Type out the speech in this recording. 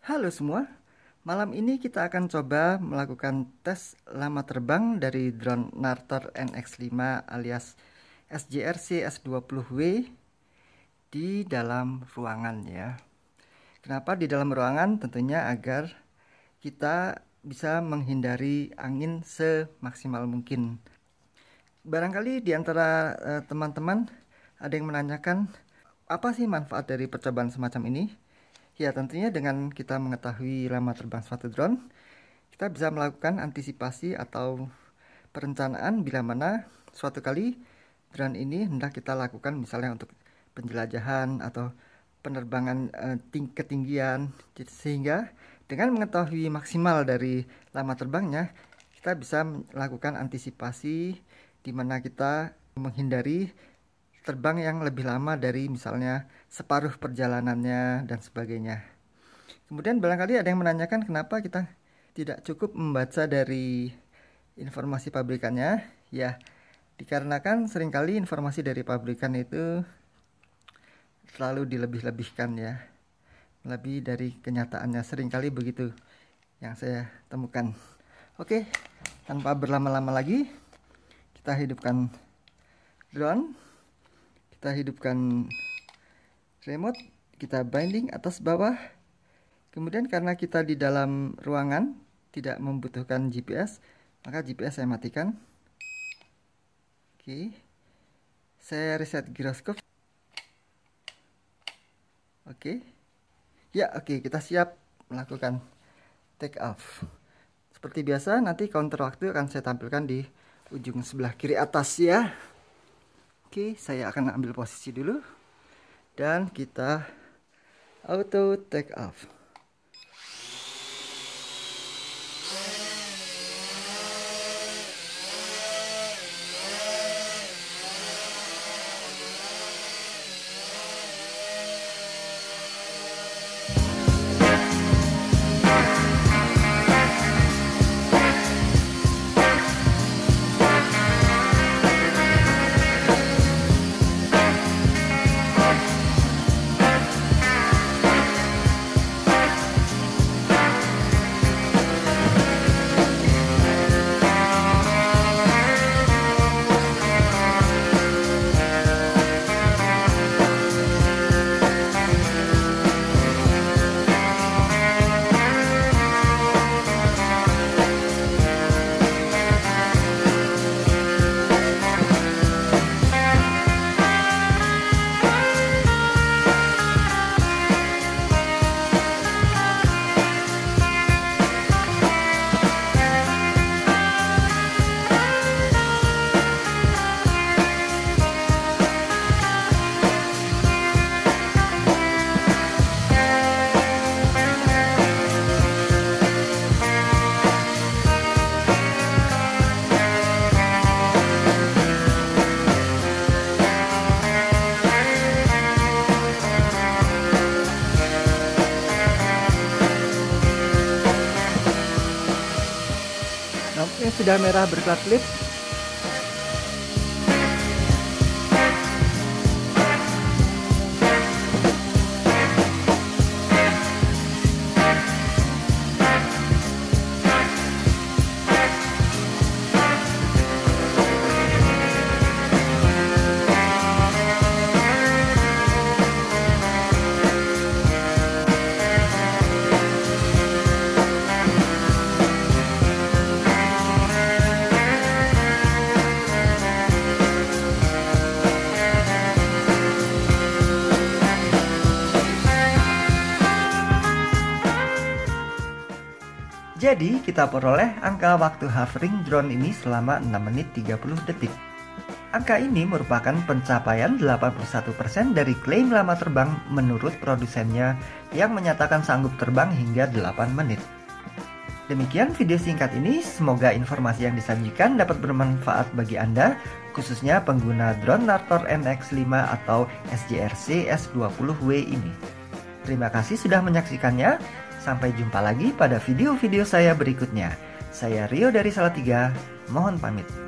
Halo semua, malam ini kita akan coba melakukan tes lama terbang dari drone Nartor NX5 alias SJRC S20W di dalam ruangan ya. Kenapa di dalam ruangan? Tentunya agar kita bisa menghindari angin semaksimal mungkin. Barangkali di antara teman-teman ada yang menanyakan, apa sih manfaat dari percobaan semacam ini? Ya, tentunya dengan kita mengetahui lama terbang suatu drone, kita bisa melakukan antisipasi atau perencanaan bila mana suatu kali drone ini hendak kita lakukan misalnya untuk penjelajahan atau penerbangan ketinggian, sehingga dengan mengetahui maksimal dari lama terbangnya, kita bisa melakukan antisipasi di mana kita menghindari terbang yang lebih lama dari misalnya separuh perjalanannya dan sebagainya. Kemudian barangkali ada yang menanyakan kenapa kita tidak cukup membaca dari informasi pabrikannya. Ya, dikarenakan seringkali informasi dari pabrikan itu selalu dilebih-lebihkan ya, lebih dari kenyataannya, seringkali begitu yang saya temukan. Oke, tanpa berlama-lama lagi, kita hidupkan drone. Kita hidupkan remote, kita binding atas bawah. Kemudian karena kita di dalam ruangan tidak membutuhkan GPS, maka GPS saya matikan. Oke. Saya reset giroskop. Oke. Ya, oke, kita siap melakukan take off. Seperti biasa, nanti counter waktu akan saya tampilkan di ujung sebelah kiri atas ya. Oke, saya akan ambil posisi dulu dan kita auto take off. Lampunya sudah merah berkelap-kelip. Jadi kita peroleh angka waktu hovering drone ini selama 6 menit 30 detik. Angka ini merupakan pencapaian 81% dari klaim lama terbang menurut produsennya yang menyatakan sanggup terbang hingga 8 menit. Demikian video singkat ini, semoga informasi yang disajikan dapat bermanfaat bagi Anda, khususnya pengguna drone Nartor NX5 atau SJRC S20W ini. Terima kasih sudah menyaksikannya. Sampai jumpa lagi pada video-video saya berikutnya. Saya Rio dari Salatiga, mohon pamit.